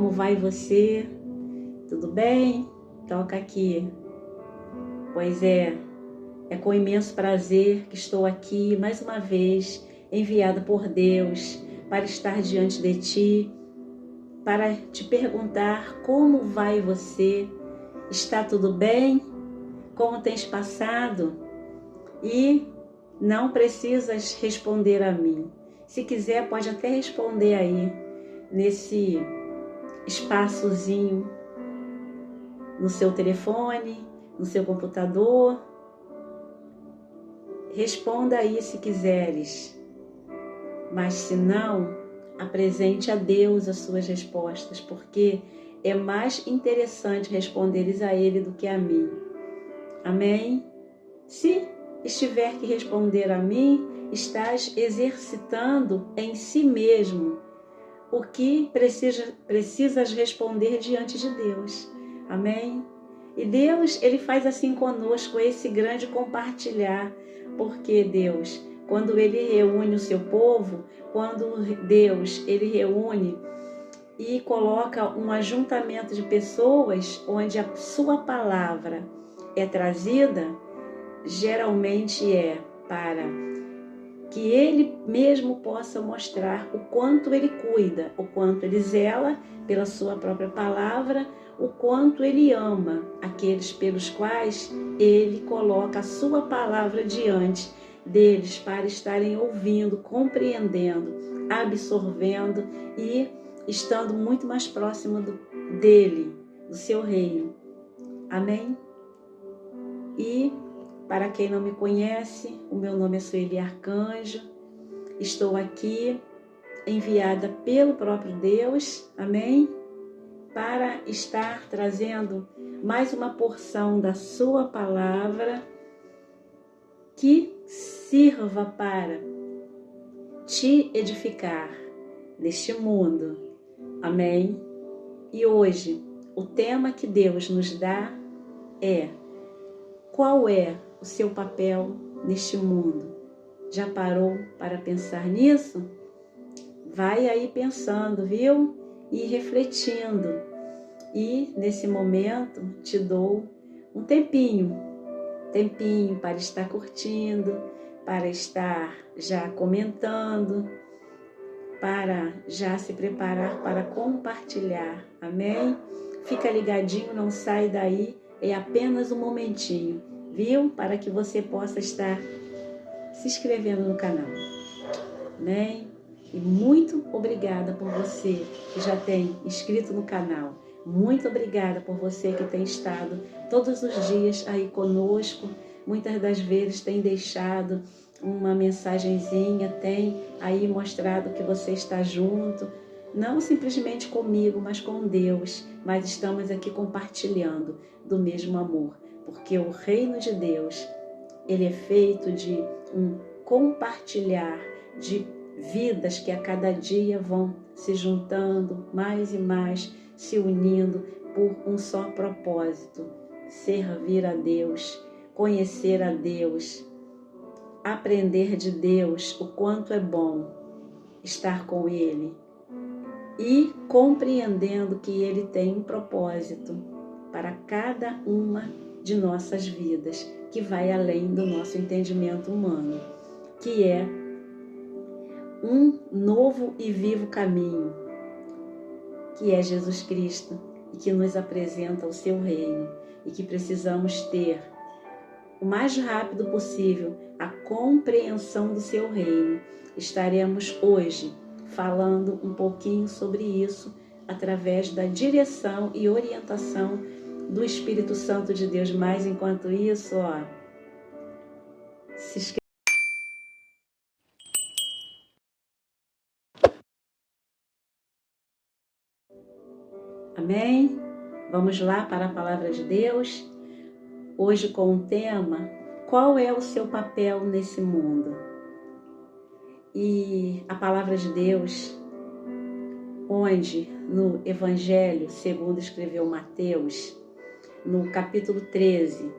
Como vai você? Tudo bem? Toca aqui. Pois é com imenso prazer que estou aqui mais uma vez, enviada por Deus para estar diante de ti, para te perguntar como vai você? Está tudo bem? Como tens passado? E não precisas responder a mim. Se quiser, pode até responder aí, nesse espaçozinho, no seu telefone, no seu computador. Responda aí se quiseres, mas se não, apresente a Deus as suas respostas, porque é mais interessante responderes a Ele do que a mim. Amém? Se estiver que responder a mim, estás exercitando em si mesmo o que precisas responder diante de Deus. Amém? E Deus, Ele faz assim conosco, esse grande compartilhar, porque Deus, quando Ele reúne o seu povo, quando Deus, Ele reúne e coloca um ajuntamento de pessoas onde a sua palavra é trazida, geralmente é para que Ele mesmo possa mostrar o quanto Ele cuida, o quanto Ele zela pela sua própria palavra, o quanto Ele ama aqueles pelos quais Ele coloca a sua palavra diante deles para estarem ouvindo, compreendendo, absorvendo e estando muito mais próximo dele, do seu reino. Amém? E para quem não me conhece, o meu nome é Sueli Arcanjo, estou aqui enviada pelo próprio Deus, amém? Para estar trazendo mais uma porção da sua palavra que sirva para te edificar neste mundo, amém? E hoje, o tema que Deus nos dá é: qual é o seu papel neste mundo? Já parou para pensar nisso? Vai aí pensando, viu? E refletindo. E nesse momento te dou um tempinho para estar curtindo, para estar já comentando, para já se preparar para compartilhar. Amém? Fica ligadinho, não sai daí, é apenas um momentinho, viu? Para que você possa estar se inscrevendo no canal. Amém? E muito obrigada por você que já tem inscrito no canal. Muito obrigada por você que tem estado todos os dias aí conosco. Muitas das vezes tem deixado uma mensagenzinha, tem aí mostrado que você está junto. Não simplesmente comigo, mas com Deus. Mas estamos aqui compartilhando do mesmo amor. Porque o reino de Deus, ele é feito de um compartilhar de vidas que a cada dia vão se juntando mais e mais, se unindo por um só propósito: servir a Deus, conhecer a Deus, aprender de Deus o quanto é bom estar com Ele e compreendendo que Ele tem um propósito para cada uma de nossas vidas, que vai além do nosso entendimento humano, que é um novo e vivo caminho, que é Jesus Cristo, e que nos apresenta o seu reino, e que precisamos ter o mais rápido possível a compreensão do seu reino. Estaremos hoje falando um pouquinho sobre isso através da direção e orientação do Espírito Santo de Deus. Mas enquanto isso, se inscreva. Amém? Vamos lá para a palavra de Deus. Hoje com o tema: qual é o seu papel nesse mundo? E a palavra de Deus, onde no Evangelho segundo escreveu Mateus, no capítulo 13,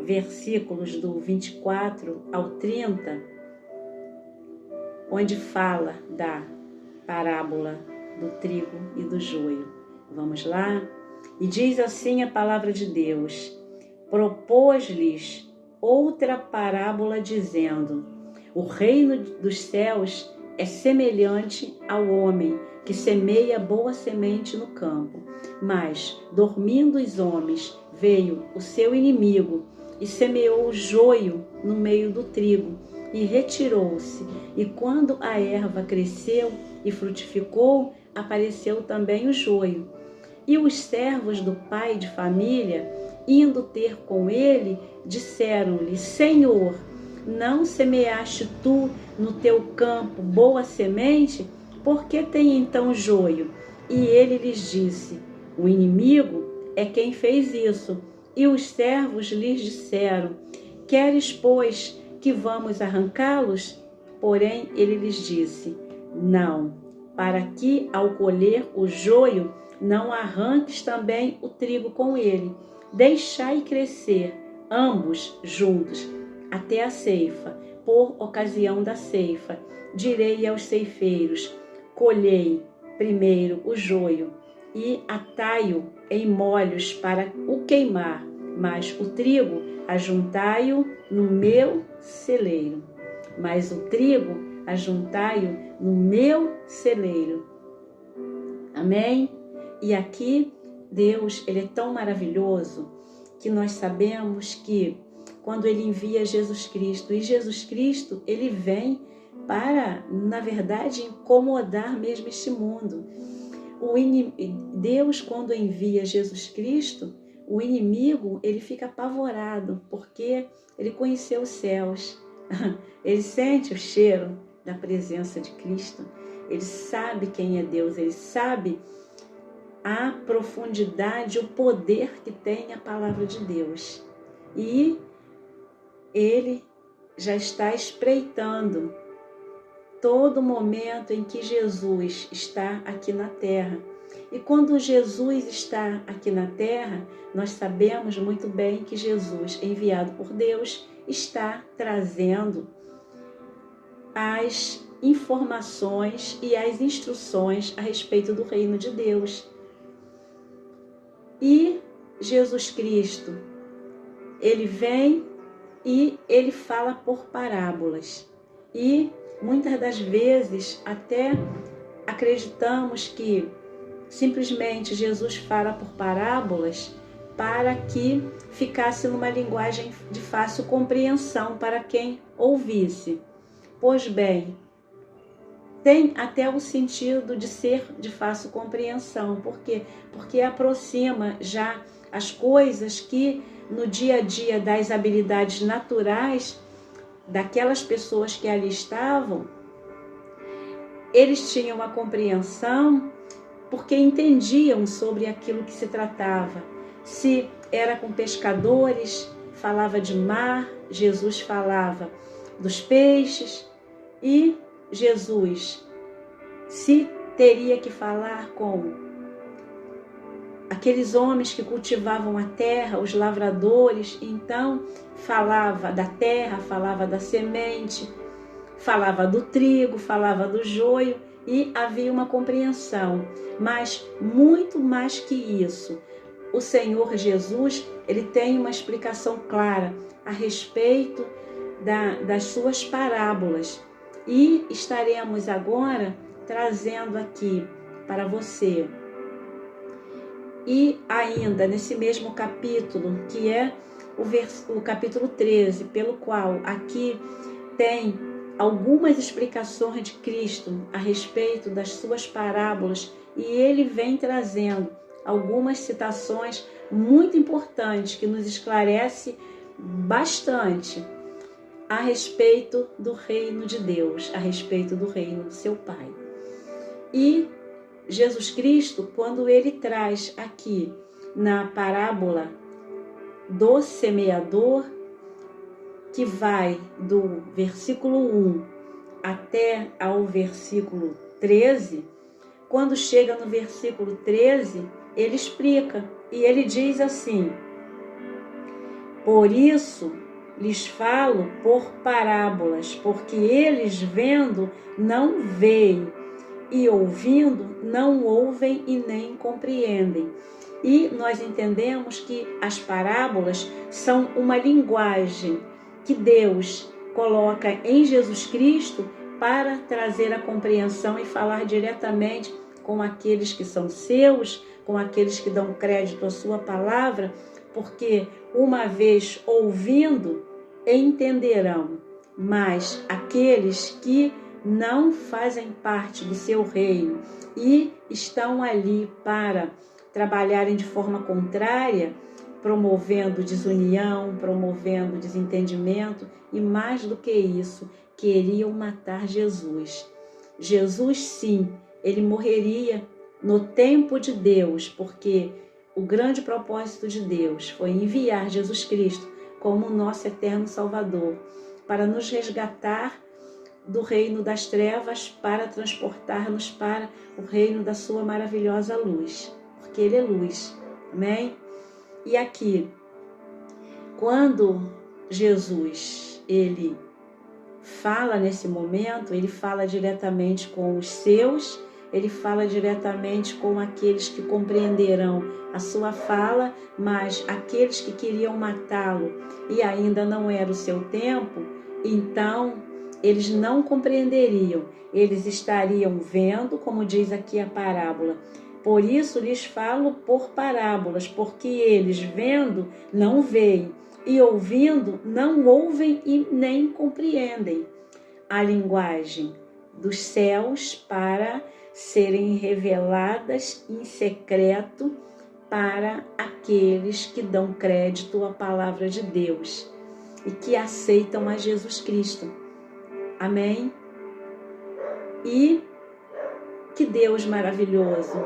versículos do 24 ao 30, onde fala da parábola do trigo e do joio. Vamos lá? E diz assim a palavra de Deus: propôs-lhes outra parábola dizendo: o reino dos céus é semelhante ao homem que semeia boa semente no campo. Mas, dormindo os homens, veio o seu inimigo e semeou o joio no meio do trigo e retirou-se. E quando a erva cresceu e frutificou, apareceu também o joio. E os servos do pai de família, indo ter com ele, disseram-lhe: Senhor, não semeaste tu no teu campo boa semente? Por que tem então joio? E ele lhes disse: o inimigo é quem fez isso. E os servos lhes disseram: queres, pois, que vamos arrancá-los? Porém ele lhes disse: não, para que ao colher o joio não arranques também o trigo com ele. Deixai crescer ambos juntos até a ceifa. Por ocasião da ceifa, direi aos ceifeiros: colhei primeiro o joio e atai-o em molhos para o queimar, mas o trigo ajuntai-o no meu celeiro. Mas o trigo ajuntai-o no meu celeiro. Amém? E aqui Deus, Ele é tão maravilhoso que nós sabemos que quando Ele envia Jesus Cristo, e Jesus Cristo, Ele vem para, na verdade, incomodar mesmo este mundo. Deus, quando envia Jesus Cristo, o inimigo, ele fica apavorado, porque ele conheceu os céus. Ele sente o cheiro da presença de Cristo. Ele sabe quem é Deus, ele sabe a profundidade, o poder que tem a palavra de Deus. E ele já está espreitando todo momento em que Jesus está aqui na terra. E quando Jesus está aqui na terra, nós sabemos muito bem que Jesus, enviado por Deus, está trazendo as informações e as instruções a respeito do reino de Deus. E Jesus Cristo, ele vem e ele fala por parábolas. E muitas das vezes até acreditamos que simplesmente Jesus fala por parábolas para que ficasse numa linguagem de fácil compreensão para quem ouvisse. Pois bem, tem até o sentido de ser de fácil compreensão. Por quê? Porque aproxima já as coisas que no dia a dia das habilidades naturais daquelas pessoas que ali estavam, eles tinham uma compreensão porque entendiam sobre aquilo que se tratava. Se era com pescadores, falava de mar, Jesus falava dos peixes, e Jesus, se teria que falar com aqueles homens que cultivavam a terra, os lavradores, então falava da terra, falava da semente, falava do trigo, falava do joio, e havia uma compreensão. Mas muito mais que isso, o Senhor Jesus, ele tem uma explicação clara a respeito das suas parábolas. E estaremos agora trazendo aqui para você. E ainda nesse mesmo capítulo, que é o capítulo 13, pelo qual aqui tem algumas explicações de Cristo a respeito das suas parábolas, e ele vem trazendo algumas citações muito importantes que nos esclarece bastante a respeito do reino de Deus, a respeito do reino do seu Pai. E Jesus Cristo, quando ele traz aqui na parábola do semeador, que vai do versículo 1 até ao versículo 13, quando chega no versículo 13, ele explica, e ele diz assim: por isso lhes falo por parábolas, porque eles vendo não veem, e ouvindo, não ouvem e nem compreendem. E nós entendemos que as parábolas são uma linguagem que Deus coloca em Jesus Cristo para trazer a compreensão e falar diretamente com aqueles que são seus, com aqueles que dão crédito à sua palavra, porque uma vez ouvindo, entenderão, mas aqueles que não fazem parte do seu reino e estão ali para trabalharem de forma contrária, promovendo desunião, promovendo desentendimento e, mais do que isso, queriam matar Jesus. Jesus, sim, ele morreria no tempo de Deus, porque o grande propósito de Deus foi enviar Jesus Cristo como nosso eterno Salvador, para nos resgatar do reino das trevas, para transportar-nos para o reino da sua maravilhosa luz, porque ele é luz, amém? E aqui, quando Jesus, ele fala nesse momento, ele fala diretamente com os seus, ele fala diretamente com aqueles que compreenderão a sua fala, mas aqueles que queriam matá-lo e ainda não era o seu tempo, então eles não compreenderiam, eles estariam vendo, como diz aqui a parábola. Por isso lhes falo por parábolas, porque eles vendo não veem, e ouvindo não ouvem e nem compreendem a linguagem dos céus para serem reveladas em secreto para aqueles que dão crédito à palavra de Deus e que aceitam a Jesus Cristo. Amém? E que Deus maravilhoso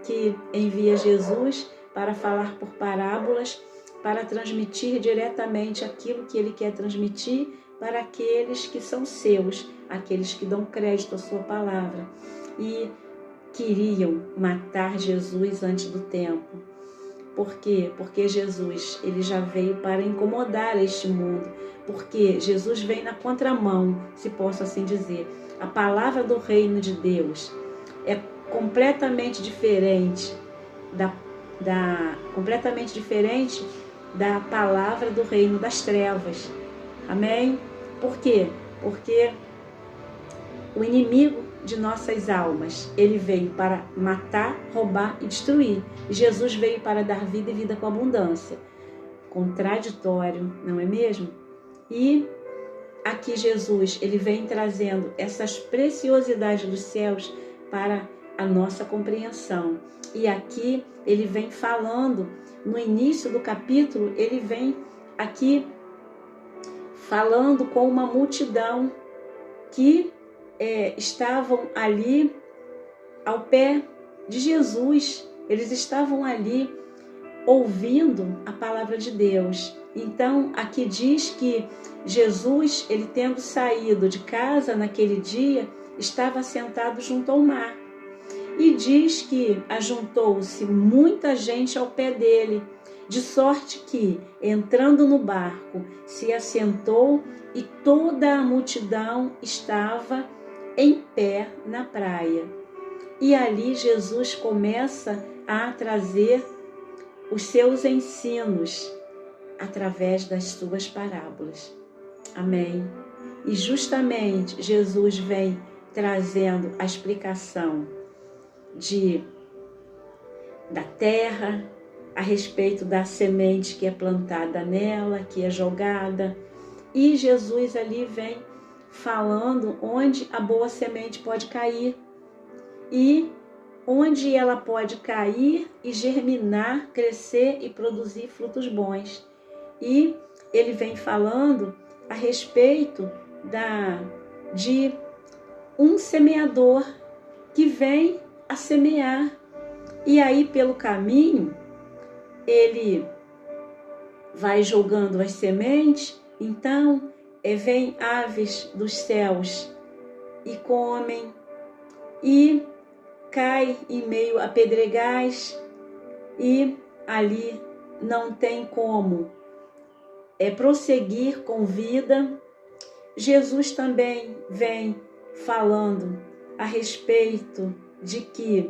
que envia Jesus para falar por parábolas, para transmitir diretamente aquilo que ele quer transmitir para aqueles que são seus, aqueles que dão crédito à sua palavra e queriam matar Jesus antes do tempo. Por quê? Porque Jesus, ele já veio para incomodar este mundo, porque Jesus vem na contramão, se posso assim dizer. A palavra do reino de Deus é completamente diferente completamente diferente da palavra do reino das trevas. Amém? Por quê? Porque o inimigo de nossas almas, ele veio para matar, roubar e destruir. E Jesus veio para dar vida e vida com abundância. Contraditório, não é mesmo? E aqui Jesus, ele vem trazendo essas preciosidades dos céus para a nossa compreensão. E aqui ele vem falando, no início do capítulo, ele vem aqui falando com uma multidão que estavam ali ao pé de Jesus. Eles estavam ali ouvindo a palavra de Deus. Então, aqui diz que Jesus, ele tendo saído de casa naquele dia, estava sentado junto ao mar. E diz que ajuntou-se muita gente ao pé dele, de sorte que, entrando no barco, se assentou e toda a multidão estava em pé na praia. E ali Jesus começa a trazer os seus ensinos através das suas parábolas. Amém? E justamente Jesus vem trazendo a explicação da terra, a respeito da semente que é plantada nela, que é jogada. E Jesus ali vem falando onde a boa semente pode cair e onde ela pode cair e germinar, crescer e produzir frutos bons. E ele vem falando a respeito de um semeador que vem a semear. E aí, pelo caminho, ele vai jogando as sementes, então vem aves dos céus e comem, e cai em meio a pedregais, e ali não tem como prosseguir com vida. Jesus também vem falando a respeito de que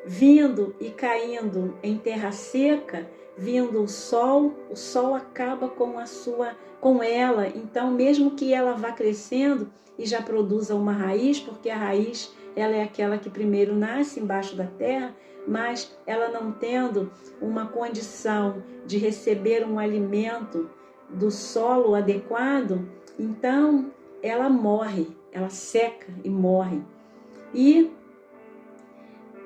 vindo e caindo em terra seca, vindo o sol acaba com ela. Então, mesmo que ela vá crescendo e já produza uma raiz, porque a raiz ela é aquela que primeiro nasce embaixo da terra, mas ela não tendo uma condição de receber um alimento do solo adequado, então ela morre, ela seca e morre. E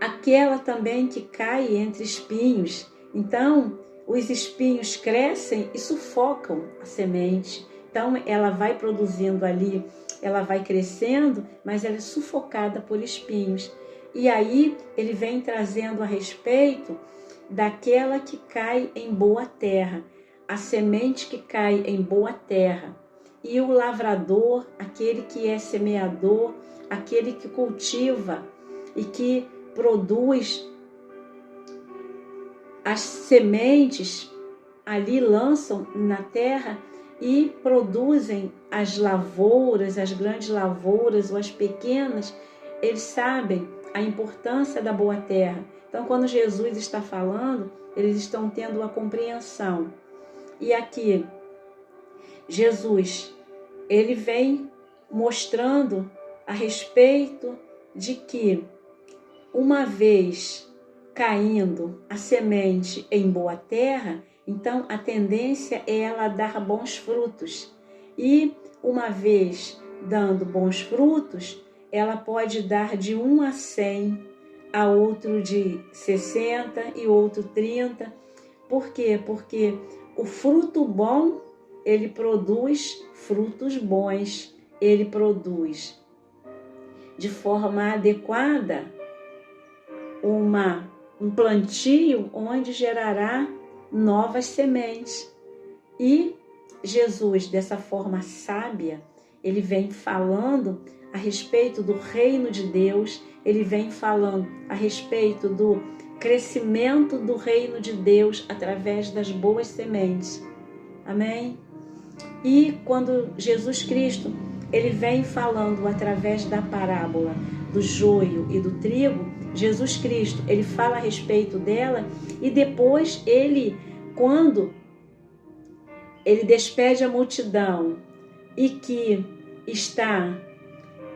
aquela também que cai entre espinhos, então os espinhos crescem e sufocam a semente. Então ela vai produzindo ali, ela vai crescendo, mas ela é sufocada por espinhos. E aí ele vem trazendo a respeito daquela que cai em boa terra, a semente que cai em boa terra. E o lavrador, aquele que é semeador, aquele que cultiva e que produz as sementes, ali lançam na terra e produzem as lavouras, as grandes lavouras ou as pequenas. Eles sabem a importância da boa terra. Então, quando Jesus está falando, eles estão tendo a compreensão. E aqui, Jesus, ele vem mostrando a respeito de que, uma vez caindo a semente em boa terra, então a tendência é ela dar bons frutos. E uma vez dando bons frutos, ela pode dar de 1 a 100, a outro de 60 e outro 30. Por quê? Porque o fruto bom, ele produz frutos bons, ele produz de forma adequada um plantio onde gerará novas sementes. E Jesus, dessa forma sábia, ele vem falando a respeito do reino de Deus, ele vem falando a respeito do crescimento do reino de Deus através das boas sementes. Amém? E quando Jesus Cristo, ele vem falando através da parábola do joio e do trigo, Jesus Cristo, ele fala a respeito dela e depois quando ele despede a multidão e que está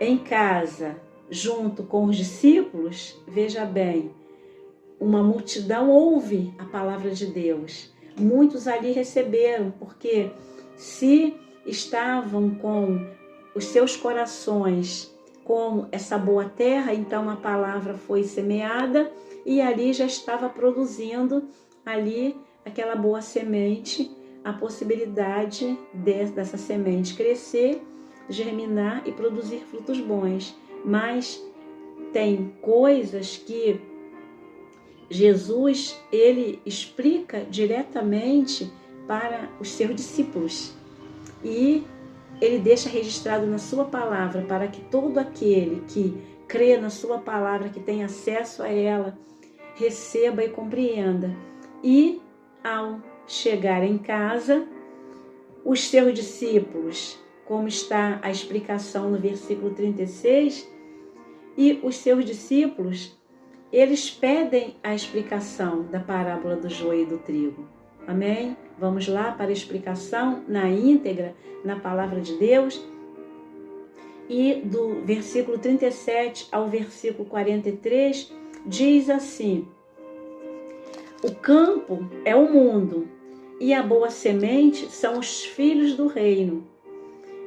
em casa junto com os discípulos, veja bem, uma multidão ouve a palavra de Deus. Muitos ali receberam, porque se estavam com os seus corações como essa boa terra, então a palavra foi semeada e ali já estava produzindo ali aquela boa semente, a possibilidade dessa semente crescer, germinar e produzir frutos bons. Mas tem coisas que Jesus, ele explica diretamente para os seus discípulos. E ele deixa registrado na sua palavra para que todo aquele que crê na sua palavra, que tem acesso a ela, receba e compreenda. E ao chegar em casa, os seus discípulos, como está a explicação no versículo 36, e os seus discípulos, eles pedem a explicação da parábola do joio e do trigo. Amém? Vamos lá para a explicação na íntegra, na palavra de Deus. E do versículo 37 ao versículo 43, diz assim: o campo é o mundo, e a boa semente são os filhos do reino,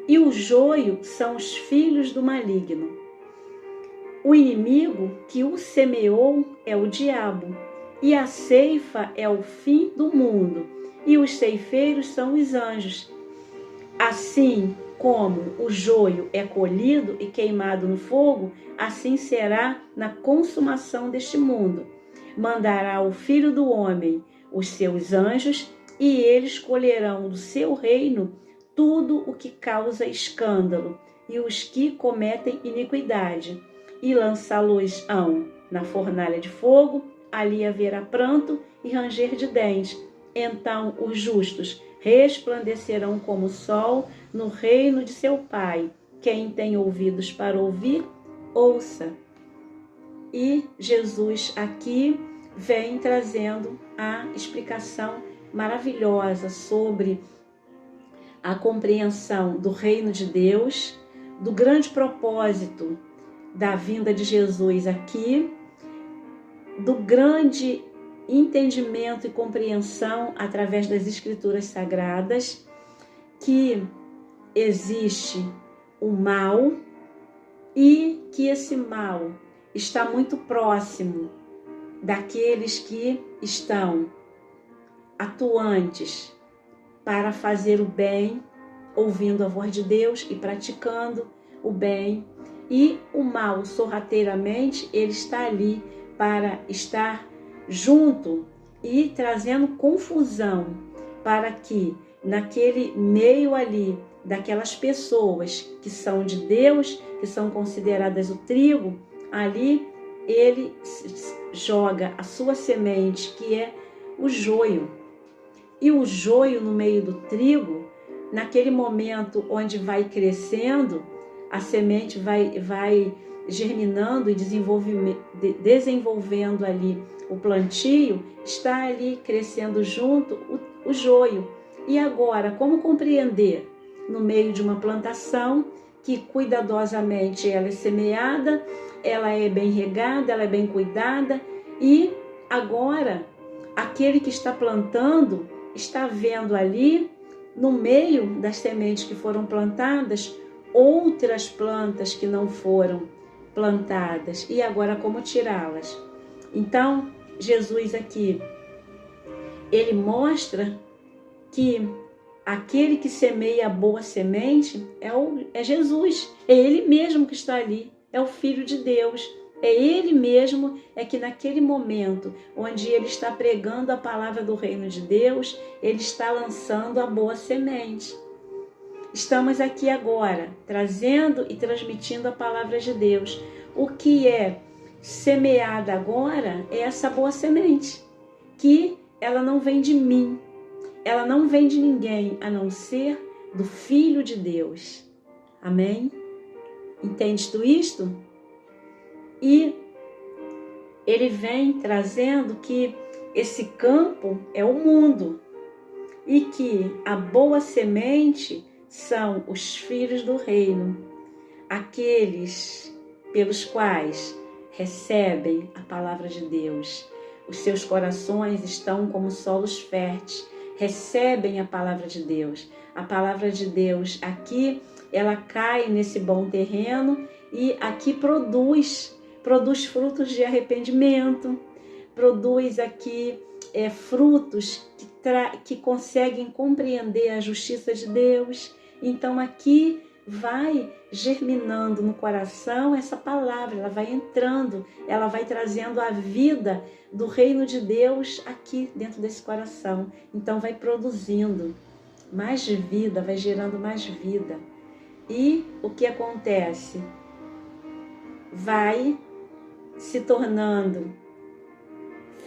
e o joio são os filhos do maligno. O inimigo que o semeou é o diabo, e a ceifa é o fim do mundo, e os ceifeiros são os anjos. Assim como o joio é colhido e queimado no fogo, assim será na consumação deste mundo. Mandará o Filho do Homem os seus anjos, e eles colherão do seu reino tudo o que causa escândalo e os que cometem iniquidade, e lançá-los-ão na fornalha de fogo. Ali haverá pranto e ranger de dentes. Então os justos resplandecerão como o sol no reino de seu Pai. Quem tem ouvidos para ouvir, ouça. E Jesus aqui vem trazendo a explicação maravilhosa sobre a compreensão do reino de Deus, do grande propósito da vinda de Jesus aqui, do grande entendimento e compreensão através das Escrituras Sagradas, que existe o mal e que esse mal está muito próximo daqueles que estão atuantes para fazer o bem, ouvindo a voz de Deus e praticando o bem. E o mal, sorrateiramente, ele está ali para estar junto e trazendo confusão para que naquele meio ali, daquelas pessoas que são de Deus, que são consideradas o trigo, ali ele joga a sua semente, que é o joio. E o joio no meio do trigo, naquele momento onde vai crescendo, a semente vai germinando e desenvolvendo ali o plantio, está ali crescendo junto o joio. E agora, como compreender? No meio de uma plantação que cuidadosamente ela é semeada, ela é bem regada, ela é bem cuidada, e agora aquele que está plantando está vendo ali, no meio das sementes que foram plantadas, outras plantas que não foram plantadas. E agora como tirá-las? Então, Jesus aqui, ele mostra que aquele que semeia a boa semente é Jesus, é ele mesmo que está ali, é o Filho de Deus. É ele mesmo, é que naquele momento onde ele está pregando a palavra do reino de Deus, ele está lançando a boa semente. Estamos aqui agora, trazendo e transmitindo a palavra de Deus. O que é semeada agora é essa boa semente, que ela não vem de mim, ela não vem de ninguém, a não ser do Filho de Deus. Amém? Entendes tu isto? E ele vem trazendo que esse campo é o mundo e que a boa semente são os filhos do reino, aqueles pelos quais recebem a palavra de Deus. Os seus corações estão como solos férteis, recebem a palavra de Deus. A palavra de Deus aqui, ela cai nesse bom terreno e aqui produz frutos de arrependimento, produz aqui frutos que conseguem compreender a justiça de Deus. Então aqui vai germinando no coração essa palavra, ela vai entrando, ela vai trazendo a vida do reino de Deus aqui dentro desse coração. Então vai produzindo mais vida, vai gerando mais vida. E o que acontece? Vai se tornando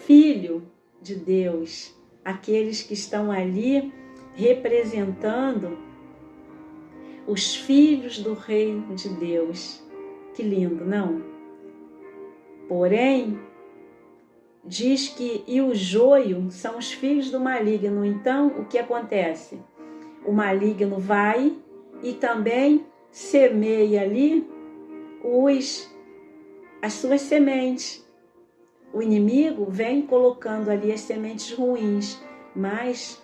filho de Deus, aqueles que estão ali representando os filhos do reino de Deus. Que lindo, não? Porém, diz que e o joio são os filhos do maligno. Então, o que acontece? O maligno vai e também semeia ali as suas sementes. O inimigo vem colocando ali as sementes ruins, mas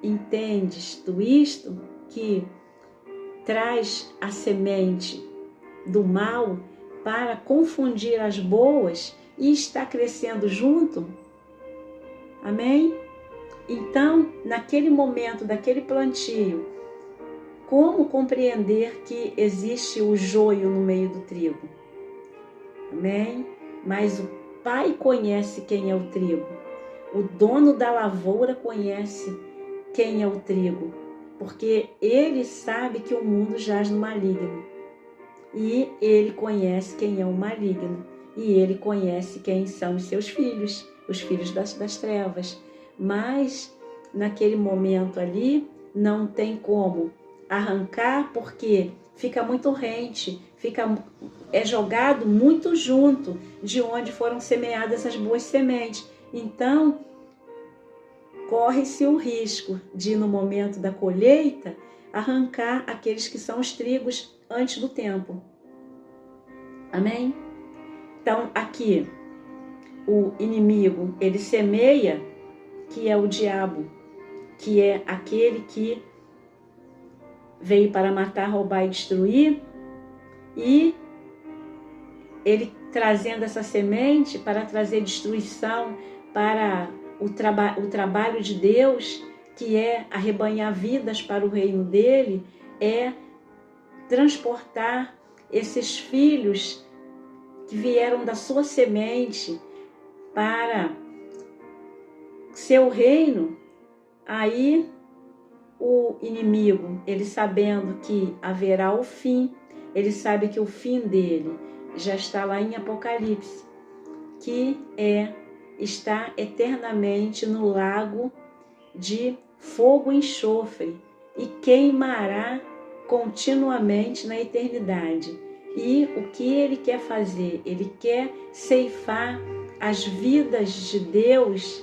entendes tu isto? Que traz a semente do mal para confundir as boas e está crescendo junto? Amém? Então, naquele momento, daquele plantio, como compreender que existe o joio no meio do trigo? Amém? Mas o Pai conhece quem é o trigo. O dono da lavoura conhece quem é o trigo, porque ele sabe que o mundo jaz no maligno. E ele conhece quem é o maligno. E ele conhece quem são os seus filhos, os filhos das trevas. Mas, naquele momento ali, não tem como arrancar, porque fica muito rente, fica é jogado muito junto de onde foram semeadas as boas sementes. Então, corre-se o risco de, no momento da colheita, arrancar aqueles que são os trigos antes do tempo. Amém? Então, aqui, o inimigo, ele semeia, que é o diabo, que é aquele que veio para matar, roubar e destruir, e ele trazendo essa semente para trazer destruição para o trabalho de Deus, que é arrebanhar vidas para o reino dele, é transportar esses filhos que vieram da sua semente para seu reino. Aí o inimigo, ele sabendo que haverá o fim, ele sabe que o fim dele já está lá em Apocalipse, que está eternamente no lago de fogo e enxofre e queimará continuamente na eternidade. E o que ele quer fazer? Ele quer ceifar as vidas de Deus,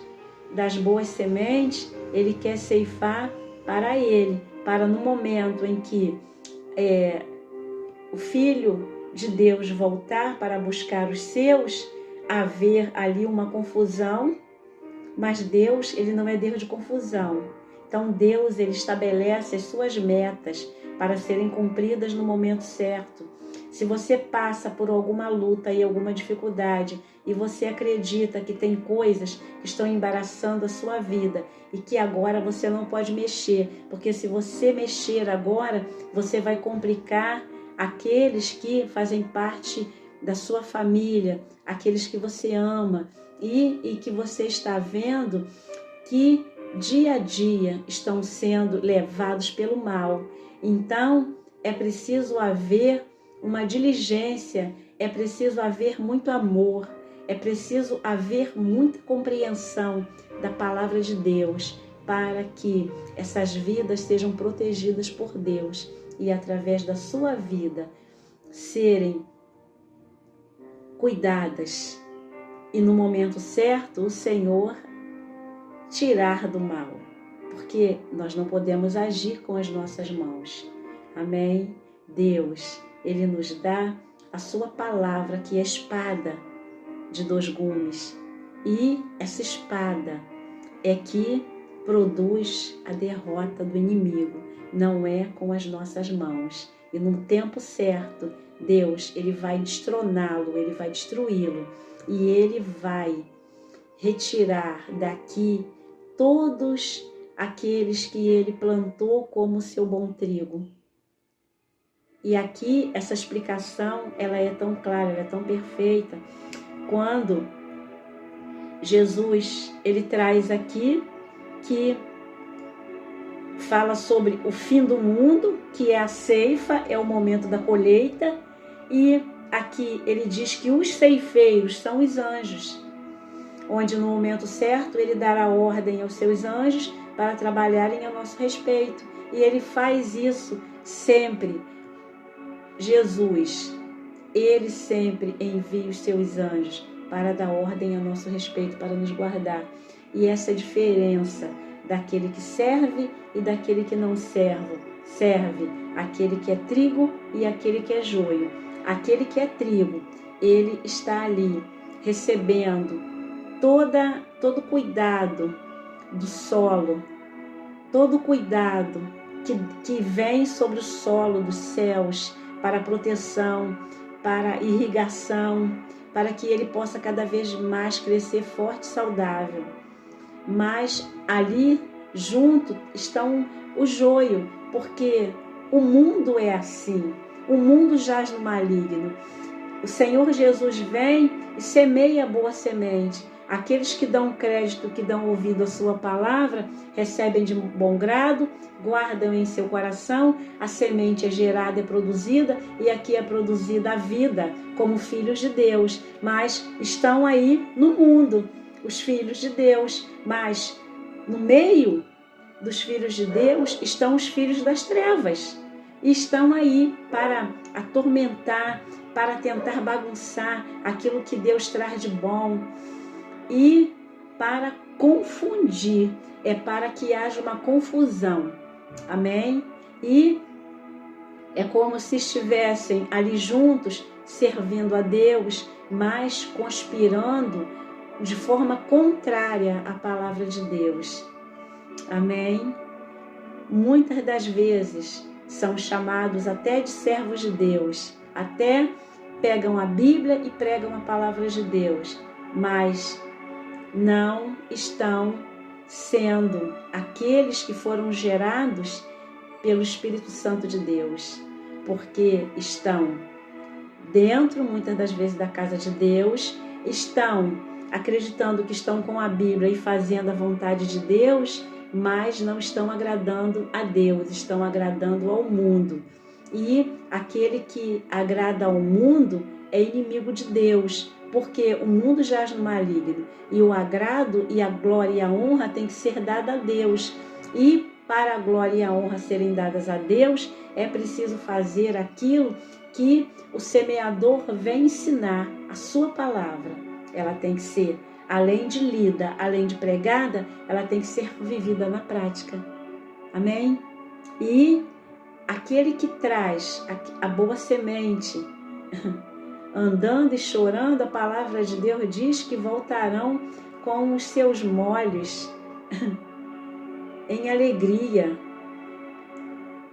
das boas sementes, ele quer ceifar para ele, para no momento em que o Filho de Deus voltar para buscar os seus, haver ali uma confusão, mas Deus, ele não é Deus de confusão. Então Deus, ele estabelece as suas metas para serem cumpridas no momento certo. Se você passa por alguma luta e alguma dificuldade e você acredita que tem coisas que estão embaraçando a sua vida e que agora você não pode mexer, porque se você mexer agora, você vai complicar aqueles que fazem parte da sua família, aqueles que você ama e que você está vendo que dia a dia estão sendo levados pelo mal. Então, é preciso haver uma diligência, é preciso haver muito amor, é preciso haver muita compreensão da palavra de Deus para que essas vidas sejam protegidas por Deus e através da sua vida serem cuidadas e no momento certo o Senhor tirar do mal, porque nós não podemos agir com as nossas mãos. Amém? Deus, ele nos dá a sua palavra, que é espada de 2 gumes, e essa espada é que produz a derrota do inimigo, não é com as nossas mãos. E no tempo certo, Deus, ele vai destroná-lo, ele vai destruí-lo, e ele vai retirar daqui todos aqueles que ele plantou como seu bom trigo. E aqui essa explicação, ela é tão clara, ela é tão perfeita, quando Jesus, ele traz aqui que fala sobre o fim do mundo, que é a ceifa, é o momento da colheita, e aqui ele diz que os ceifeiros são os anjos, onde no momento certo ele dará ordem aos seus anjos para trabalharem a nosso respeito, e ele faz isso sempre. Jesus, ele sempre envia os seus anjos para dar ordem a nosso respeito, para nos guardar. E essa é a diferença daquele que serve e daquele que não serve. Serve aquele que é trigo e aquele que é joio. Aquele que é trigo, ele está ali recebendo todo cuidado do solo, todo cuidado que vem sobre o solo dos céus, para proteção, para irrigação, para que ele possa cada vez mais crescer forte e saudável. Mas ali junto estão o joio, porque o mundo é assim, o mundo jaz no maligno. O Senhor Jesus vem e semeia a boa semente. Aqueles que dão crédito, que dão ouvido à sua palavra, recebem de bom grado, guardam em seu coração, a semente é gerada, é produzida, e aqui é produzida a vida, como filhos de Deus. Mas estão aí no mundo, os filhos de Deus, mas no meio dos filhos de Deus estão os filhos das trevas. E estão aí para atormentar, para tentar bagunçar aquilo que Deus traz de bom e para confundir, é para que haja uma confusão. Amém? E é como se estivessem ali juntos, servindo a Deus, mas conspirando de forma contrária à palavra de Deus. Amém? Muitas das vezes são chamados até de servos de Deus, até pegam a Bíblia e pregam a palavra de Deus, mas não estão sendo aqueles que foram gerados pelo Espírito Santo de Deus, porque estão dentro, muitas das vezes, da casa de Deus, estão acreditando que estão com a Bíblia e fazendo a vontade de Deus, mas não estão agradando a Deus, estão agradando ao mundo. E aquele que agrada ao mundo é inimigo de Deus, porque o mundo jaz no maligno, e o agrado e a glória e a honra tem que ser dada a Deus. E para a glória e a honra serem dadas a Deus, é preciso fazer aquilo que o semeador vem ensinar, a sua palavra. Ela tem que ser, além de lida, além de pregada, ela tem que ser vivida na prática. Amém? E aquele que traz a boa semente, andando e chorando, a palavra de Deus diz que voltarão com os seus molhos em alegria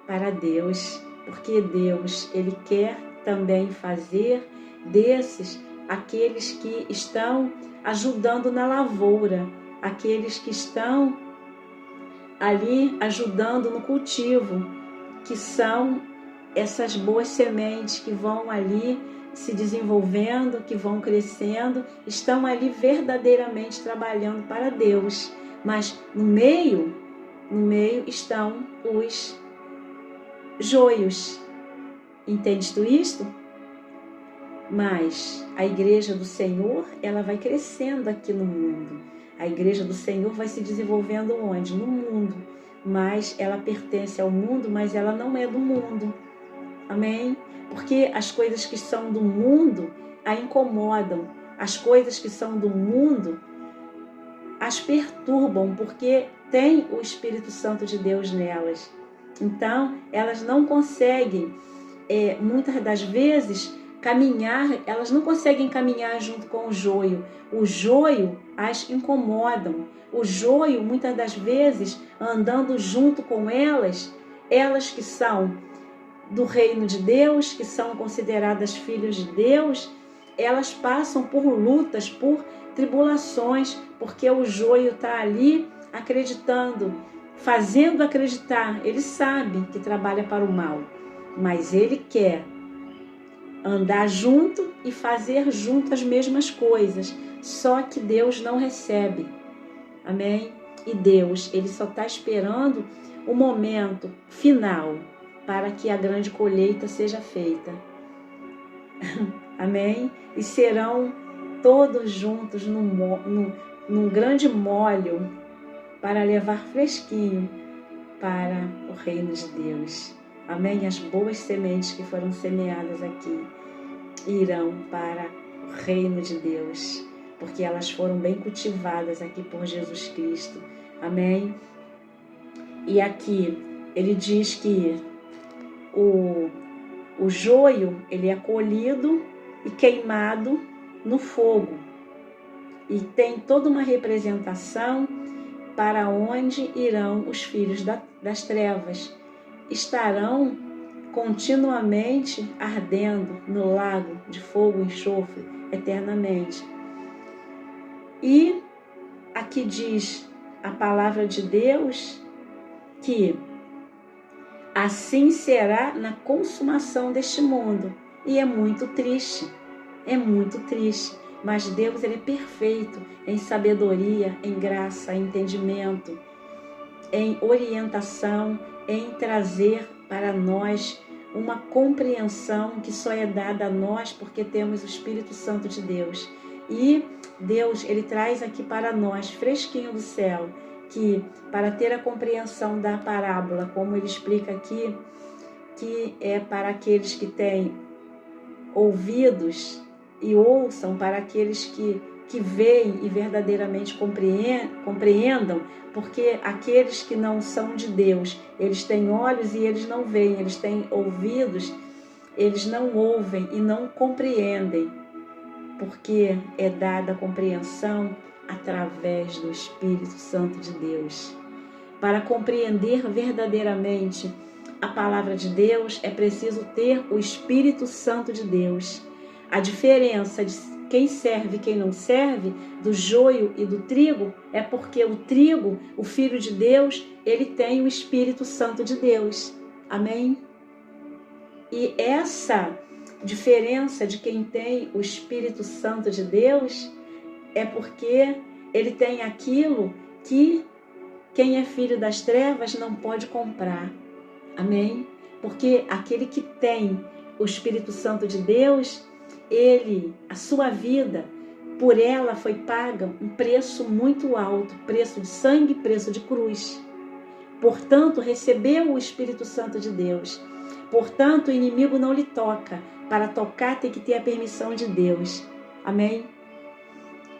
para Deus, porque Deus, Ele quer também fazer desses aqueles que estão ajudando na lavoura, aqueles que estão ali ajudando no cultivo, que são essas boas sementes que vão ali se desenvolvendo, que vão crescendo, estão ali verdadeiramente trabalhando para Deus. Mas no meio estão os joios. Entendes tu isto? Mas a igreja do Senhor, ela vai crescendo aqui no mundo. A igreja do Senhor vai se desenvolvendo onde? No mundo. Mas ela pertence ao mundo, mas ela não é do mundo. Amém? Porque as coisas que são do mundo a incomodam. As coisas que são do mundo as perturbam, porque tem o Espírito Santo de Deus nelas. Então, elas não conseguem, muitas das vezes, caminhar, elas não conseguem caminhar junto com o joio. O joio as incomodam. O joio, muitas das vezes, andando junto com elas que são do reino de Deus, que são consideradas filhos de Deus, elas passam por lutas, por tribulações, porque o joio está ali acreditando, fazendo acreditar. Ele sabe que trabalha para o mal, mas ele quer andar junto e fazer junto as mesmas coisas, só que Deus não recebe. Amém? E Deus, Ele só está esperando o momento final para que a grande colheita seja feita. Amém? E serão todos juntos num grande molho para levar fresquinho para o reino de Deus. Amém? As boas sementes que foram semeadas aqui irão para o reino de Deus, porque elas foram bem cultivadas aqui por Jesus Cristo. Amém? E aqui ele diz que o joio, ele é colhido e queimado no fogo. E tem toda uma representação para onde irão os filhos das trevas. Estarão continuamente ardendo no lago de fogo e enxofre eternamente. E aqui diz a palavra de Deus que assim será na consumação deste mundo. E é muito triste, mas Deus, ele é perfeito em sabedoria, em graça, em entendimento, em orientação, em trazer para nós uma compreensão que só é dada a nós porque temos o Espírito Santo de Deus. E Deus, ele traz aqui para nós, fresquinho do céu, que para ter a compreensão da parábola, como ele explica aqui, que é para aqueles que têm ouvidos e ouçam para aqueles que veem e verdadeiramente compreendam, porque aqueles que não são de Deus, eles têm olhos e eles não veem, eles têm ouvidos, eles não ouvem e não compreendem, porque é dada a compreensão através do Espírito Santo de Deus. Para compreender verdadeiramente a palavra de Deus, é preciso ter o Espírito Santo de Deus. A diferença de quem serve e quem não serve, do joio e do trigo, é porque o trigo, o Filho de Deus, ele tem o Espírito Santo de Deus. Amém? E essa diferença de quem tem o Espírito Santo de Deus é porque ele tem aquilo que quem é filho das trevas não pode comprar. Amém? Porque aquele que tem o Espírito Santo de Deus, a sua vida, por ela foi paga um preço muito alto, preço de sangue, preço de cruz. Portanto, recebeu o Espírito Santo de Deus. Portanto, o inimigo não lhe toca. Para tocar tem que ter a permissão de Deus. Amém?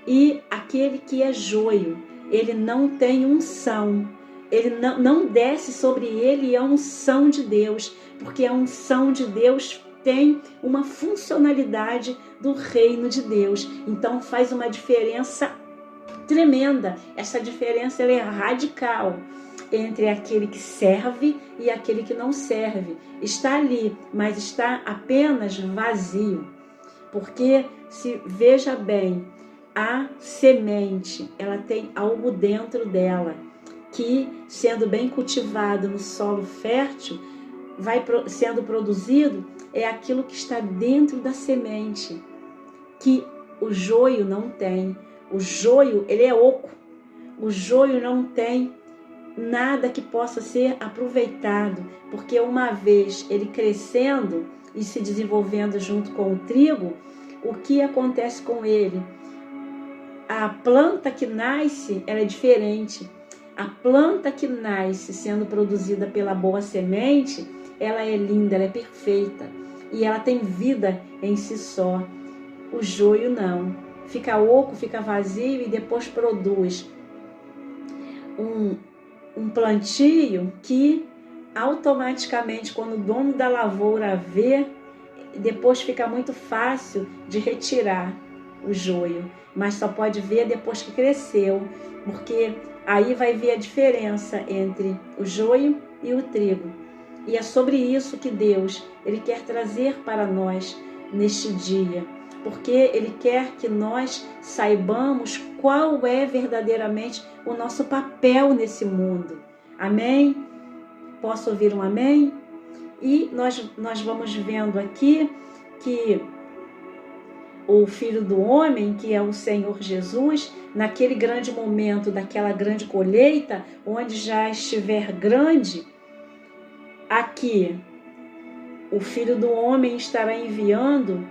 E aquele que é joio, ele não tem unção. Ele não desce sobre ele a unção de Deus, porque a unção de Deus tem uma funcionalidade do reino de Deus. Então faz uma diferença tremenda. Essa diferença ela é radical entre aquele que serve e aquele que não serve. Está ali, mas está apenas vazio. Porque, se veja bem, a semente, ela tem algo dentro dela que, sendo bem cultivado no solo fértil, vai sendo produzido, é aquilo que está dentro da semente, que o joio não tem. O joio, ele é oco. O joio não tem nada que possa ser aproveitado, porque uma vez ele crescendo e se desenvolvendo junto com o trigo, o que acontece com ele? A planta que nasce, ela é diferente. A planta que nasce sendo produzida pela boa semente, ela é linda, ela é perfeita e ela tem vida em si só. O joio não. Fica oco, fica vazio e depois produz um plantio que automaticamente, quando o dono da lavoura vê, depois fica muito fácil de retirar o joio, mas só pode ver depois que cresceu, porque aí vai ver a diferença entre o joio e o trigo. E é sobre isso que Deus, ele quer trazer para nós neste dia, porque ele quer que nós saibamos qual é verdadeiramente o nosso papel nesse mundo. Amém? Posso ouvir um amém? E nós vamos vendo aqui que o Filho do Homem, que é o Senhor Jesus, naquele grande momento daquela grande colheita, onde já estiver grande, aqui o Filho do Homem estará enviando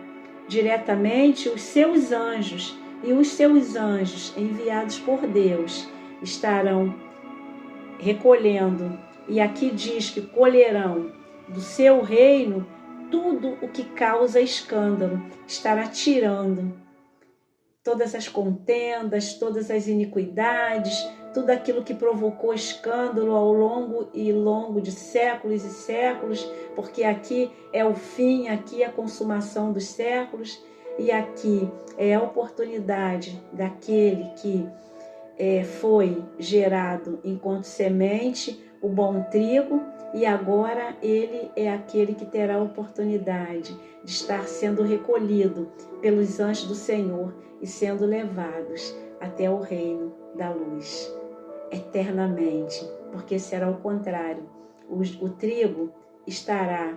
diretamente os seus anjos, e os seus anjos enviados por Deus estarão recolhendo, e aqui diz que colherão do seu reino tudo o que causa escândalo, estará tirando todas as contendas, todas as iniquidades, tudo aquilo que provocou escândalo ao longo de séculos e séculos, porque aqui é o fim, aqui é a consumação dos séculos, e aqui é a oportunidade daquele que foi gerado enquanto semente, o bom trigo, e agora ele é aquele que terá a oportunidade de estar sendo recolhido pelos anjos do Senhor e sendo levados até o reino da luz, eternamente, porque será o contrário. O trigo estará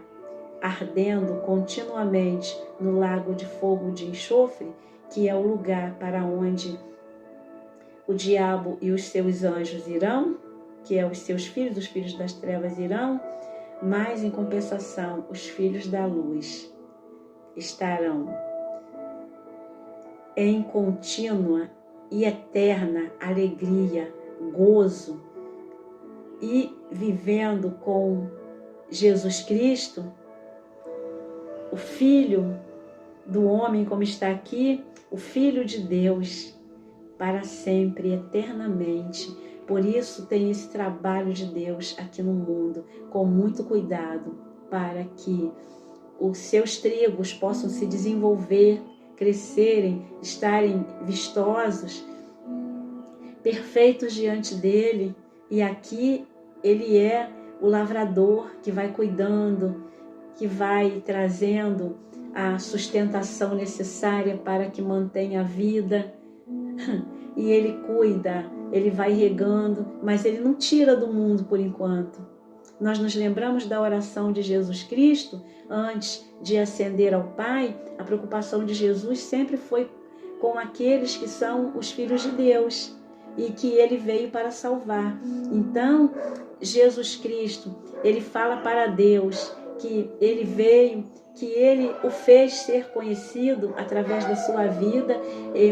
ardendo continuamente no lago de fogo de enxofre, que é o lugar para onde o diabo e os seus anjos irão, que é os seus filhos, os filhos das trevas irão, mas em compensação os filhos da luz estarão em contínua e eterna alegria, gozo, e vivendo com Jesus Cristo, o Filho do homem, como está aqui, o Filho de Deus, para sempre, eternamente. Por isso tem esse trabalho de Deus aqui no mundo, com muito cuidado, para que os seus trigos possam se desenvolver, crescerem, estarem vistosos, perfeitos diante dele. E aqui ele é o lavrador que vai cuidando, que vai trazendo a sustentação necessária para que mantenha a vida. E ele cuida, ele vai regando, mas ele não tira do mundo por enquanto. Nós nos lembramos da oração de Jesus Cristo, antes de ascender ao Pai. A preocupação de Jesus sempre foi com aqueles que são os filhos de Deus e que ele veio para salvar. Então, Jesus Cristo, ele fala para Deus que ele veio, que ele o fez ser conhecido através da sua vida,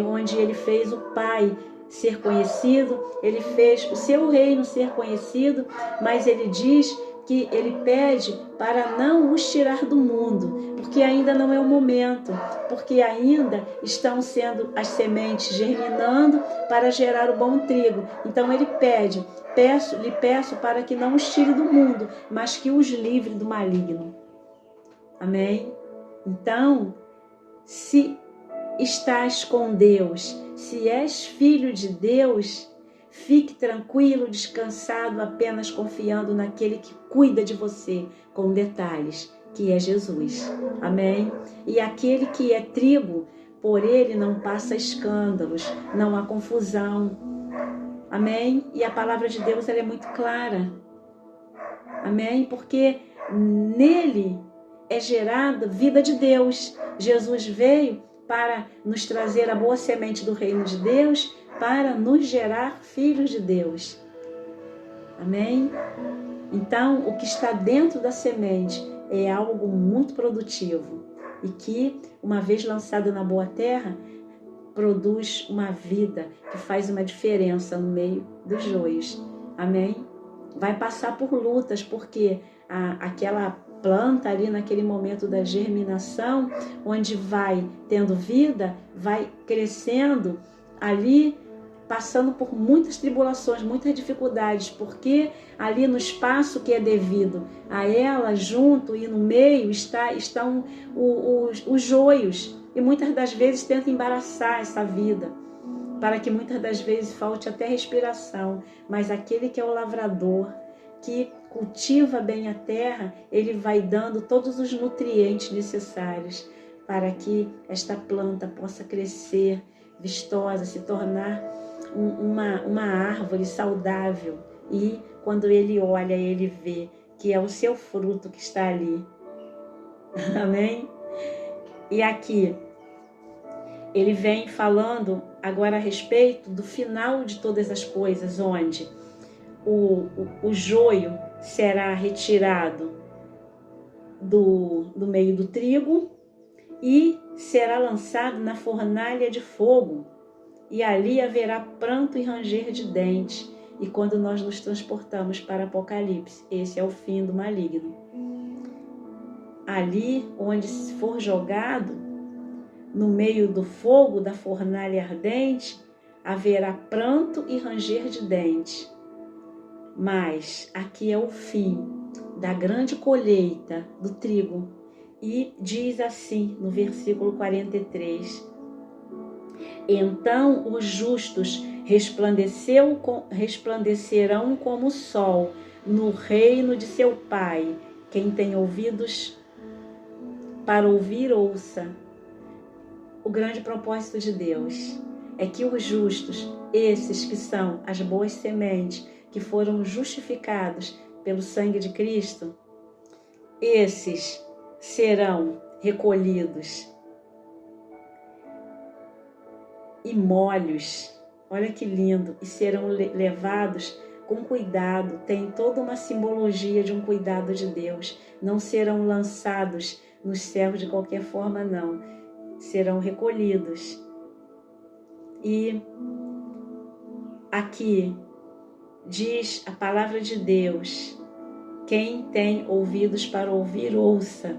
onde ele fez o Pai ser conhecido, ele fez o seu reino ser conhecido, mas ele diz que ele pede para não os tirar do mundo, porque ainda não é o momento, porque ainda estão sendo as sementes germinando para gerar o bom trigo. Então ele lhe peço para que não os tire do mundo, mas que os livre do maligno. Amém? Então, se estás com Deus, se és filho de Deus, fique tranquilo, descansado, apenas confiando naquele que cuida de você com detalhes, que é Jesus. Amém? E aquele que é trigo, por ele não passa escândalos, não há confusão. Amém? E a palavra de Deus ela é muito clara. Amém? Porque nele é gerada vida de Deus. Jesus veio para nos trazer a boa semente do reino de Deus, para nos gerar filhos de Deus. Amém? Então, o que está dentro da semente é algo muito produtivo e que, uma vez lançado na boa terra, produz uma vida que faz uma diferença no meio dos joios. Amém? Vai passar por lutas, porque aquela planta ali naquele momento da germinação, onde vai tendo vida, vai crescendo ali, passando por muitas tribulações, muitas dificuldades, porque ali no espaço que é devido a ela, junto e no meio, estão os joios, e muitas das vezes tenta embaraçar essa vida, para que muitas das vezes falte até respiração. Mas aquele que é o lavrador, que cultiva bem a terra, ele vai dando todos os nutrientes necessários para que esta planta possa crescer vistosa, se tornar uma árvore saudável. E quando ele olha, ele vê que é o seu fruto que está ali. Amém? E aqui ele vem falando agora a respeito do final de todas as coisas, onde o joio será retirado do meio do trigo e será lançado na fornalha de fogo, e ali haverá pranto e ranger de dentes. E quando nós nos transportamos para Apocalipse, esse é o fim do maligno. Ali onde for jogado, no meio do fogo da fornalha ardente, haverá pranto e ranger de dentes. Mas aqui é o fim da grande colheita do trigo. E diz assim no versículo 43: então os justos resplandecerão como o sol no reino de seu Pai. Quem tem ouvidos para ouvir, ouça. O grande propósito de Deus é que os justos, esses que são as boas sementes, que foram justificados pelo sangue de Cristo, esses serão recolhidos e molhos, olha que lindo, e serão levados com cuidado. Tem toda uma simbologia de um cuidado de Deus. Não serão lançados nos céus de qualquer forma, não. Serão recolhidos. E aqui diz a palavra de Deus: quem tem ouvidos para ouvir, ouça.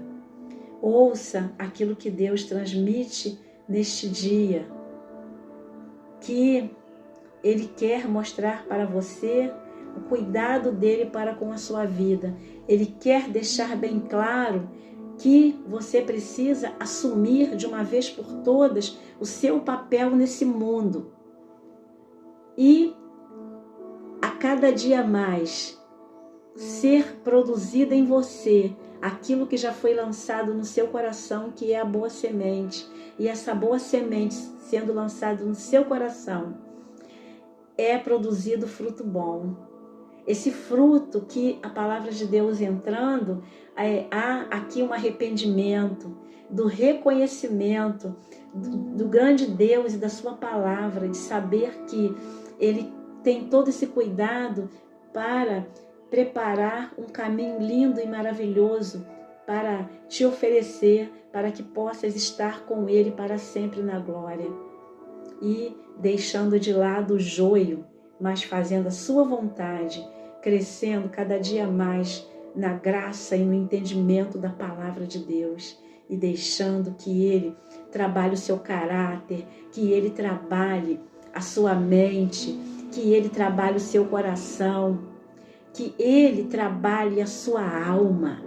Ouça aquilo que Deus transmite neste dia, que Ele quer mostrar para você o cuidado dele para com a sua vida. Ele quer deixar bem claro que você precisa assumir de uma vez por todas o seu papel nesse mundo. E a cada dia mais ser produzida em você aquilo que já foi lançado no seu coração, que é a boa semente. E essa boa semente sendo lançada no seu coração é produzido fruto bom. Esse fruto que a palavra de Deus entrando, há aqui um arrependimento, do reconhecimento do grande Deus e da sua palavra, de saber que Ele tem todo esse cuidado para preparar um caminho lindo e maravilhoso para te oferecer, para que possas estar com Ele para sempre na glória. E deixando de lado o joio, mas fazendo a sua vontade, crescendo cada dia mais na graça e no entendimento da palavra de Deus, e deixando que Ele trabalhe o seu caráter, que Ele trabalhe a sua mente, que Ele trabalhe o seu coração, que Ele trabalhe a sua alma,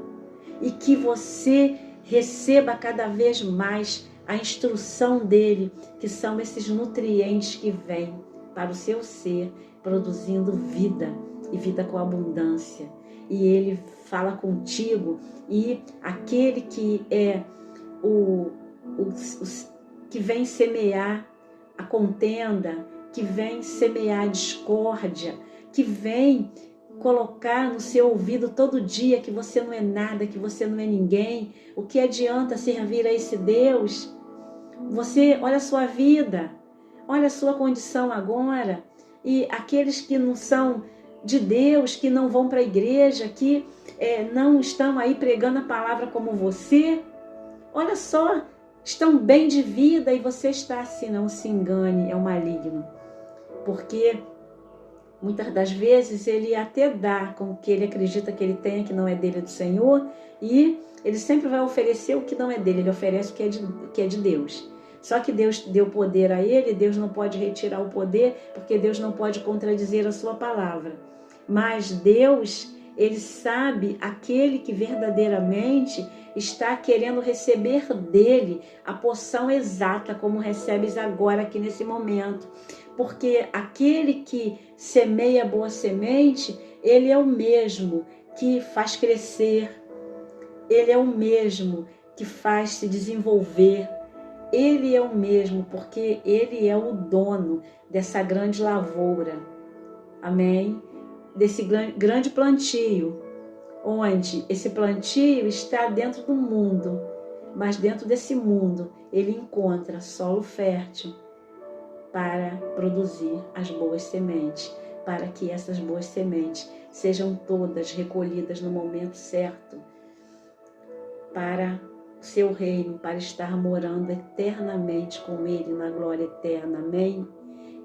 e que você receba cada vez mais a instrução dele, que são esses nutrientes que vêm para o seu ser, produzindo vida e vida com abundância. E ele fala contigo, e aquele que é que vem semear a contenda, que vem semear a discórdia, que vem colocar no seu ouvido todo dia que você não é nada, que você não é ninguém, o que adianta servir a esse Deus? Você olha a sua vida, olha a sua condição agora, e aqueles que não são de Deus, que não vão para a igreja, que não estão aí pregando a palavra como você, olha só, estão bem de vida e você está assim. Não se engane, é um maligno, porque muitas das vezes ele até dá com o que ele acredita que ele tem, que não é dele, é do Senhor, e ele sempre vai oferecer o que não é dele, ele oferece o que é de Deus. Só que Deus deu poder a ele, Deus não pode retirar o poder, porque Deus não pode contradizer a sua palavra. Mas Deus, ele sabe aquele que verdadeiramente está querendo receber dele a porção exata, como recebes agora aqui nesse momento. Porque aquele que semeia boa semente, ele é o mesmo que faz crescer, ele é o mesmo que faz se desenvolver, ele é o mesmo, porque ele é o dono dessa grande lavoura, amém? Desse grande plantio, onde esse plantio está dentro do mundo, mas dentro desse mundo ele encontra solo fértil para produzir as boas sementes, para que essas boas sementes sejam todas recolhidas no momento certo para o seu reino, para estar morando eternamente com Ele na glória eterna, amém?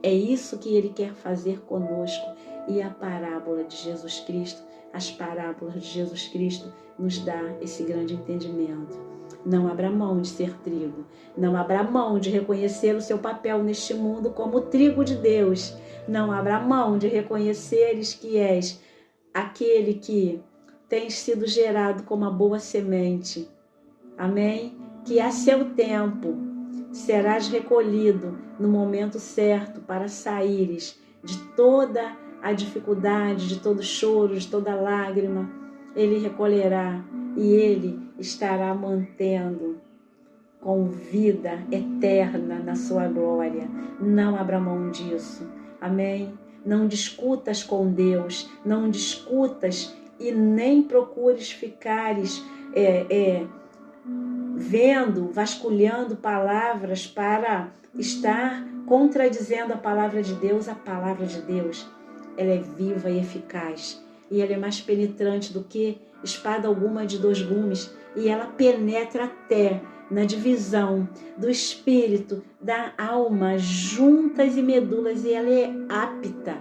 É isso que Ele quer fazer conosco, e a parábola de Jesus Cristo, as parábolas de Jesus Cristo nos dá esse grande entendimento. Não abra mão de ser trigo, não abra mão de reconhecer o seu papel neste mundo como trigo de Deus, não abra mão de reconheceres que és aquele que tem sido gerado como a boa semente, amém? Que a seu tempo serás recolhido no momento certo para saíres de toda a dificuldade, de todo choro, de toda lágrima. Ele recolherá e Ele estará mantendo com vida eterna na sua glória. Não abra mão disso, amém? Não discutas com Deus, não discutas e nem procures ficares vendo, vasculhando palavras para estar contradizendo a palavra de Deus. A palavra de Deus, ela é viva e eficaz, e ela é mais penetrante do que espada alguma de 2 gumes, e ela penetra até na divisão do espírito, da alma, juntas e medulas, e ela é apta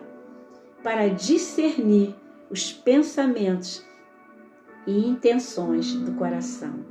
para discernir os pensamentos e intenções do coração.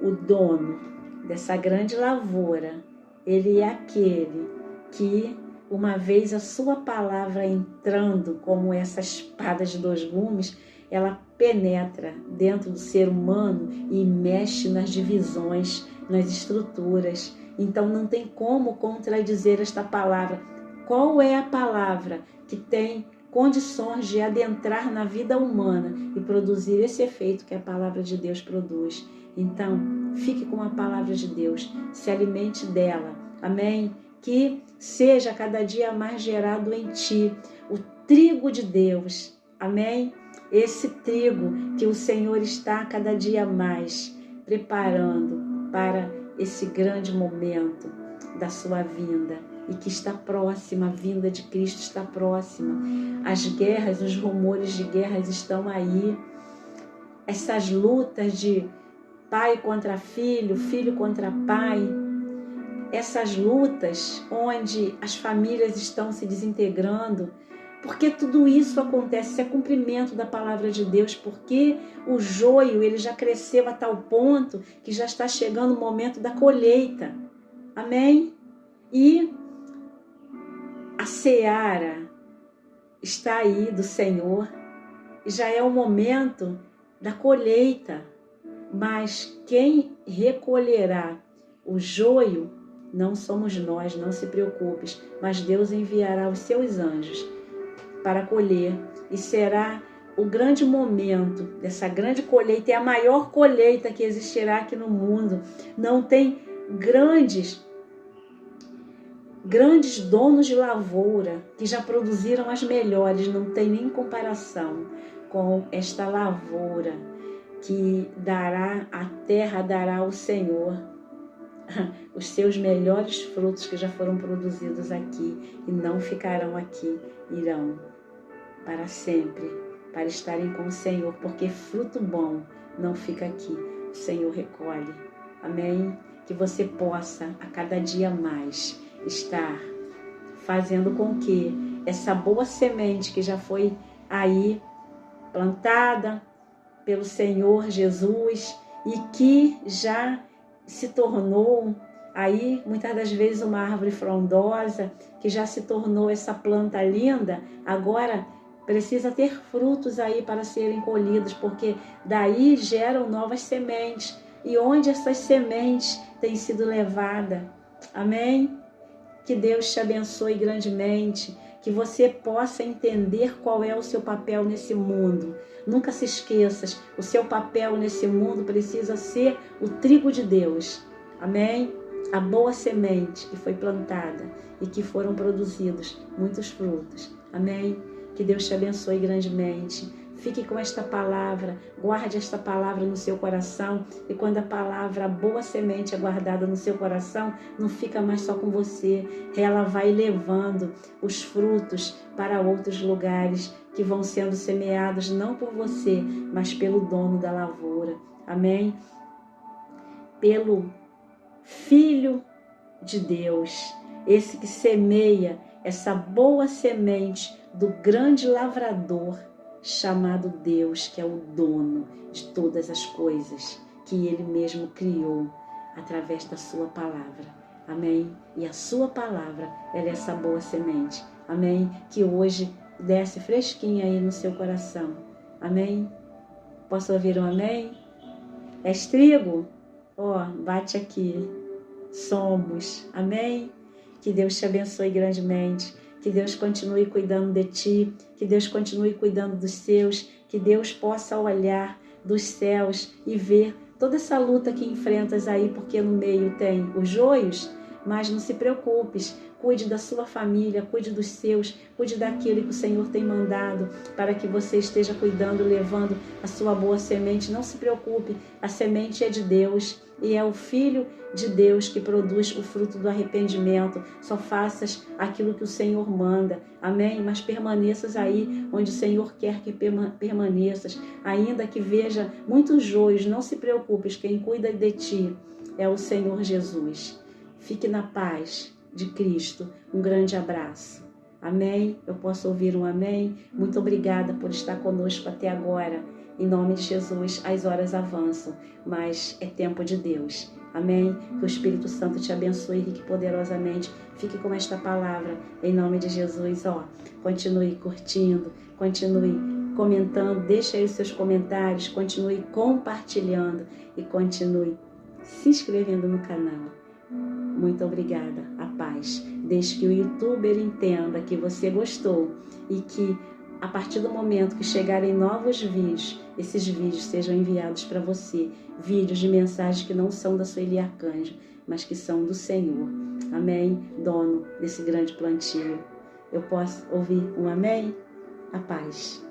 o dono dessa grande lavoura, ele é aquele que, uma vez a sua palavra entrando como essa espada de dois gumes, ela penetra dentro do ser humano e mexe nas divisões, nas estruturas. Então não tem como contradizer esta palavra. Qual é a palavra que tem condições de adentrar na vida humana e produzir esse efeito que a palavra de Deus produz? Então, fique com a palavra de Deus, se alimente dela, amém? Que seja cada dia mais gerado em ti o trigo de Deus, amém? Esse trigo que o Senhor está cada dia mais preparando para esse grande momento da sua vinda e que está próxima, a vinda de Cristo está próxima. As guerras, os rumores de guerras estão aí. Essas lutas de pai contra filho, filho contra pai, essas lutas onde as famílias estão se desintegrando, porque tudo isso acontece, isso é cumprimento da palavra de Deus, porque o joio ele já cresceu a tal ponto que já está chegando o momento da colheita, amém? E a seara está aí do Senhor, já é o momento da colheita, mas quem recolherá o joio não somos nós, não se preocupes, mas Deus enviará os seus anjos para colher e será o grande momento dessa grande colheita, é a maior colheita que existirá aqui no mundo. Não tem grandes donos de lavoura que já produziram as melhores, não tem nem comparação com esta lavoura que dará, a terra dará ao Senhor os seus melhores frutos que já foram produzidos aqui e não ficarão aqui, irão para sempre, para estarem com o Senhor, porque fruto bom não fica aqui, o Senhor recolhe, amém? Que você possa a cada dia mais estar fazendo com que essa boa semente que já foi aí plantada pelo Senhor Jesus e que já se tornou aí muitas das vezes uma árvore frondosa, que já se tornou essa planta linda, agora precisa ter frutos aí para serem colhidos, porque daí geram novas sementes. E onde essas sementes têm sido levadas, amém? Que Deus te abençoe grandemente, que você possa entender qual é o seu papel nesse mundo. Nunca se esqueças, o seu papel nesse mundo precisa ser o trigo de Deus, amém? A boa semente que foi plantada e que foram produzidos muitos frutos, amém? Que Deus te abençoe grandemente. Fique com esta palavra, guarde esta palavra no seu coração, e quando a palavra, a boa semente é guardada no seu coração, não fica mais só com você, ela vai levando os frutos para outros lugares que vão sendo semeados não por você, mas pelo dono da lavoura, amém? Pelo Filho de Deus, esse que semeia essa boa semente do grande lavrador chamado Deus, que é o dono de todas as coisas, que Ele mesmo criou através da sua palavra, amém? E a sua palavra, ela é essa boa semente, amém? Que hoje desce fresquinha aí no seu coração, amém? Posso ouvir um amém? És trigo? Ó, bate aqui, somos, amém? Que Deus te abençoe grandemente, que Deus continue cuidando de ti, que Deus continue cuidando dos seus, que Deus possa olhar dos céus e ver toda essa luta que enfrentas aí, porque no meio tem os joios, mas não se preocupes, cuide da sua família, cuide dos seus, cuide daquilo que o Senhor tem mandado para que você esteja cuidando, levando a sua boa semente. Não se preocupe, a semente é de Deus e é o Filho de Deus que produz o fruto do arrependimento. Só faças aquilo que o Senhor manda, amém? Mas permaneças aí onde o Senhor quer que permaneças, ainda que veja muitos joios, não se preocupes, quem cuida de ti é o Senhor Jesus. Fique na paz de Cristo. Um grande abraço. Amém? Eu posso ouvir um amém? Muito obrigada por estar conosco até agora. Em nome de Jesus, as horas avançam, mas é tempo de Deus. Amém? Que o Espírito Santo te abençoe rique e poderosamente. Fique com esta palavra, em nome de Jesus. Continue curtindo, continue comentando, deixe aí os seus comentários, continue compartilhando e continue se inscrevendo no canal. Muito obrigada. A paz. Deixe que o YouTuber entenda que você gostou e que a partir do momento que chegarem novos vídeos, esses vídeos sejam enviados para você. Vídeos de mensagens que não são da Sueli Arcanjo, mas que são do Senhor. Amém? Dono desse grande plantio. Eu posso ouvir um amém? A paz.